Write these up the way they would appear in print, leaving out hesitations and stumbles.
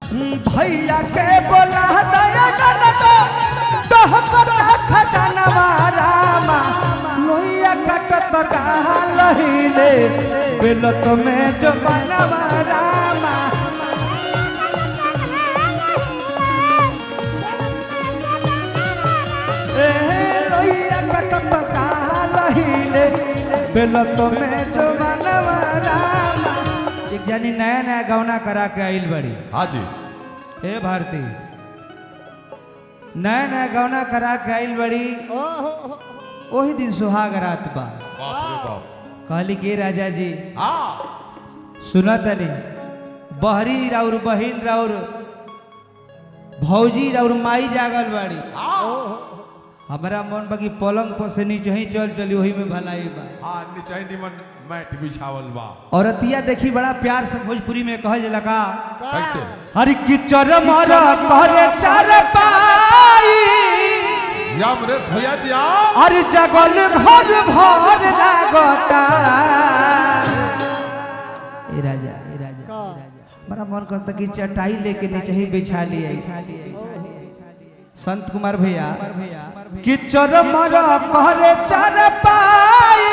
भैया के बोला दया तो खजानवा रामा लोहिया कटत लहिले बेलत में जो बनवा रामा लोहिया कटत लहिले बेलत में जो बनवा रामा। एक जानी नया नया गौना करा के आइल बड़ी। हाँ जी। हे भारती नया नया गौना करा के आइल बड़ी। वही दिन सुहाग रात बा। बाप रे बाप। कहली के राजा जी हाँ सुना तनी बहरी राउर बहिन राउर भौजी राउर माई जागल बाड़ी। हमारा मन बाकी पलंग पर से नीचे ही चल चली वही में भलाई बा। हाँ नीचे निमन मैट बिछावल बा। औरतिया देखी बड़ा प्यार से भोजपुरी में कहल जाला का कैसे हरि किचर मारा करे चार पाई जाम रेस भैया जी आ अरे जगल घर भर लागता। ए राजा बड़ा मन करता कि चटाई लेके नीचे ही बिछा लिए। संत कुमार भैया किचर मारा करे चार पाई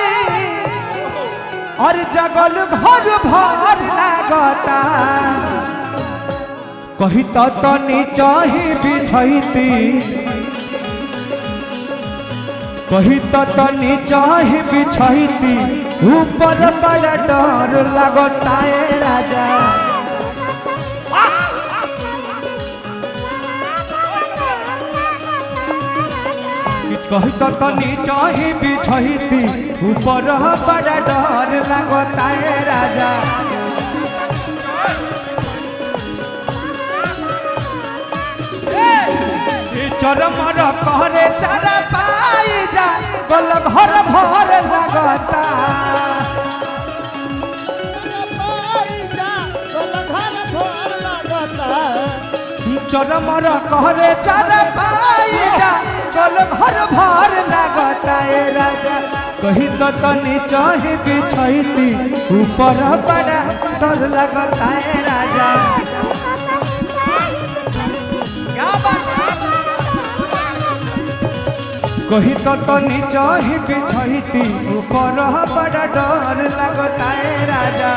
और जगल घर भर लागता। कही तो नीचा ही बिछैती कही तो नीचा ही बिछैती ऊपर बड़ा डर लगता है राजा। कही तो नीचा ही बिछैती ऊपर बड़ा डर लगता है राजा। चरमर कहरे चार पाई जा गल घर भर लगता। चरमर कहरे चार पाई जा गल घर भर लगता है राजा। कही तो नीचा ही बिछैती ऊपर बड़ा डर लगता है राजा। क्या बात कही तो नीचा ही बिछैती ऊपर बड़ा डर लगता है राजा।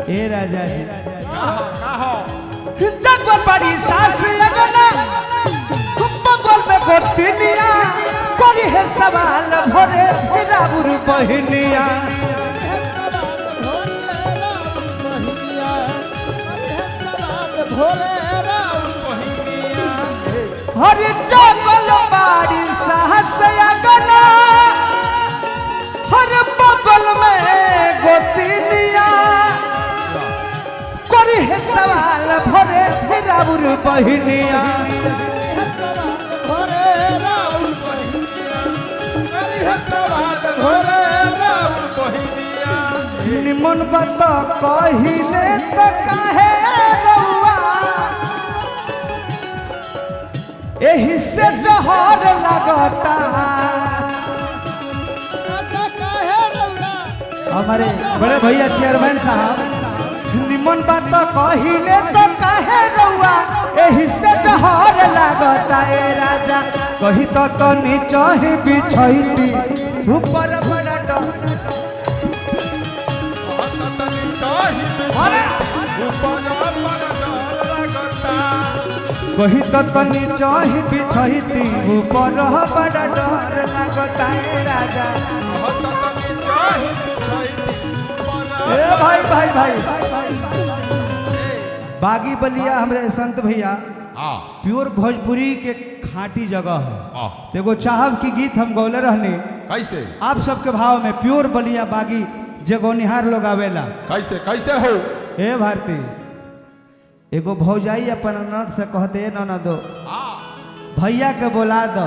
ए राजा जगल बड़ी सास अगना बगल में गोतिनिया करी है सवाल भरे राउर बहिनिया। हरि जगल बड़ी सास अगना हर बगल में गोतिनिया करी है सवाल भरे राउर बहिनिया। निमन बात कहिले तो काहे रउआ एही से जहर लगता। हमारे बड़े भैया चेयरमैन साहब निमन बात कहिले तो काहे रउआ एही से जहर लगता है राजा। कही तो नीचा ही बिछैती ऊपर बड़ा डर ऊपर कही तो तनी चाही बिछहिती ऊपर बड़ा डर लगता है राजा। ए भाई भाई भाई बागी बलिया हमरे संत भैया प्योर भोजपुरी के खाटी जगह है। देखो चाहब की गीत हम गौले रहने कैसे आप सबके भाव में प्योर बलिया बागी जगोनिहार लोग आवेला कैसे कैसे हो ए भारती एगो भौजाई अपन ननद से कहते ननदो भैया के बोला दो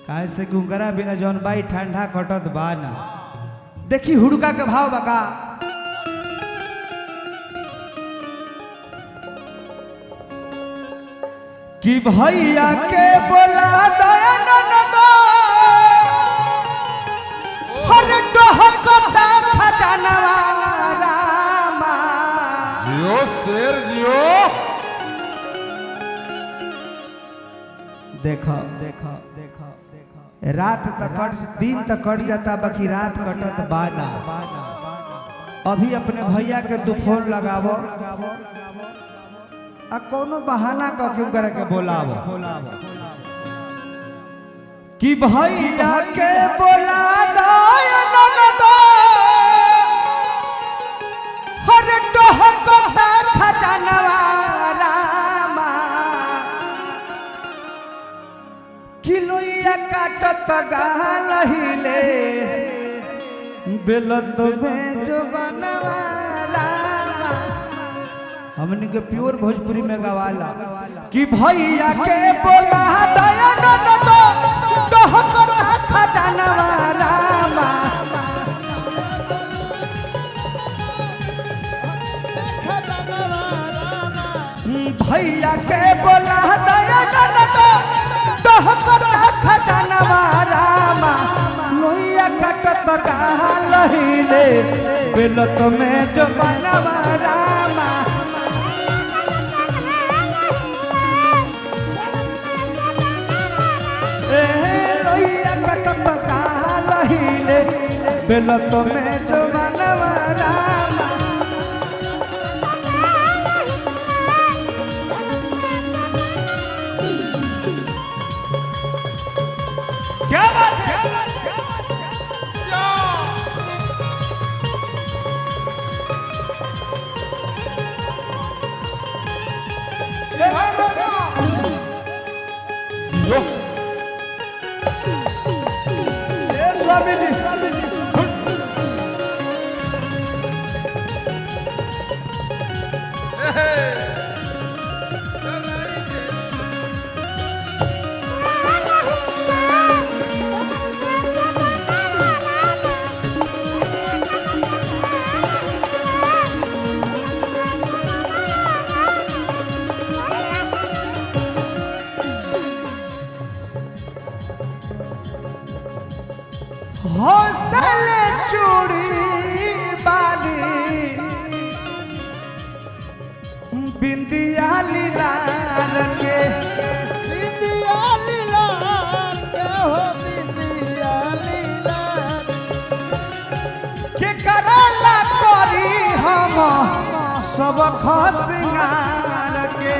काहे से गुंगरा बिना जौन बाई ठंडा कटत बा ना। देखी हुड़का के भाव बका कि भैया के बोला दो ननदो हर डहकता खजानवा रामा। जियो शेर जियो। देखो देखो देखो देखो रात तक कट दिन तक कट जाता बाकी रात कटत बाना। अभी अपने भैया के दो फोन लगावो आ कोनो बहाना क क्यों करे के बोलावो कि भैया के बोला दो ननदो हर डहकता खजानवा रामा। किलोया काटत गाल हिले बेलत में जो बनवा रामा। हमनी के प्योर भोजपुरी में गवाला कि भैया के बोला दया ननदो डहकता खजानवा रामा। भैया के बोला दया ननदो डहकता खजानवा रामा। लोहिया कटत गाल हिले बेलत में जो बनवा रामा। लोहिया कटत गाल हिले बेलत में जो बनवा रामा। क्या बात है स्वामी जी हौसल चूड़ी बाली बिंदिया लीलार के बिंदिया लीलार के हो बिंदिया लीलार के करला करी हम सब खसिंगार के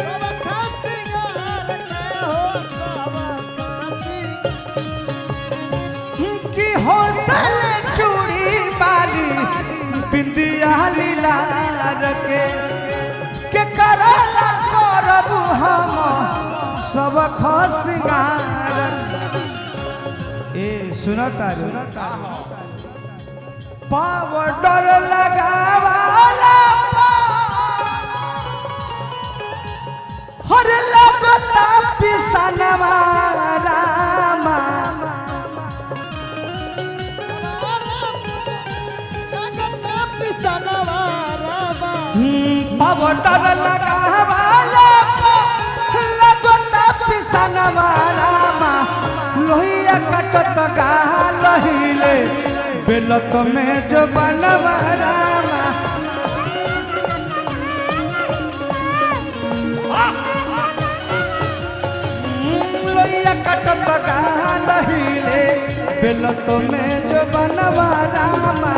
सब खसिंगार के हो सब कि हौसल चूड़ी बाली बिंदिया लीलार के करला करब हम सब खसिंगार। ए सुनता पावडर लगावाला हर लगता पिसनवा रामा। पावडर लगावाला लगता पिसनवा रामा। लोहिया कटत गाल हिले बेलत में जो बनवा रामा। लोहिया कटत गाल हिले बेलत में जो बनवा रामा।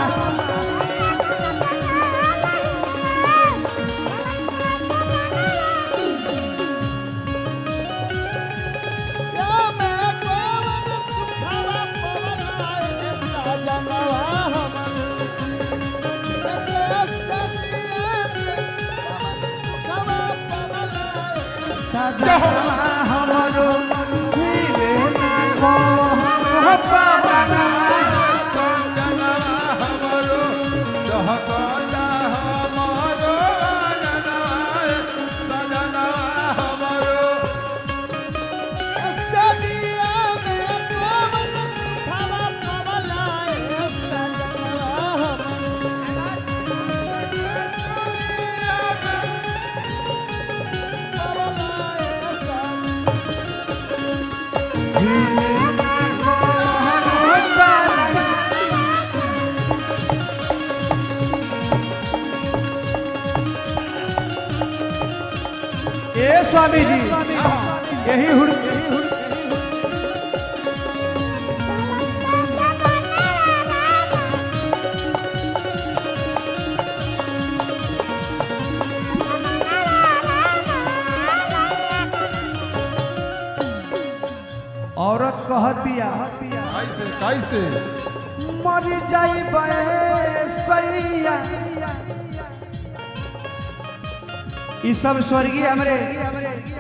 सजनवा हमरो मिले ना मोह पालना सजनवा हमरो चहकता हमरो आंगनवा सजनवा हमरो सदिया में पवन खावा पवलाए सजनवा ए स्वामी जी यही हुड़ औरत कहतिया कैसे कैसे मर जाई सैया ई सब स्वर्गीय हमरे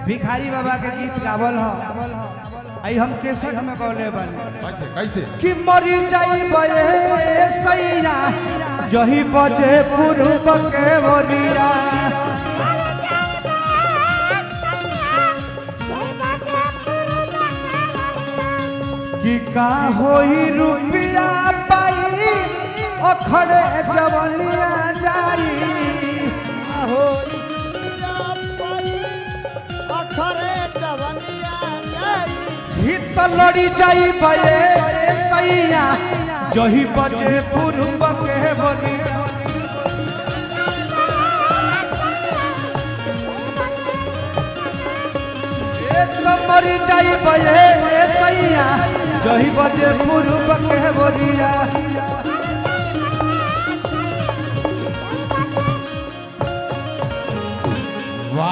भिखारी बाबा के गीत गावल ह आई हम केसट में गौले बने कैसे कैसे कि मर जाई सैया जही बजे पूर्व के बोलिया कि का होई रुपया पाई अखरे जवनिया जाई हो अखरे जवनिया जाई हित लड़ी जाई सैया जही बजे पूर्व के बोलिया मरी जाई सैया जही बजे पूर्व के बोलिया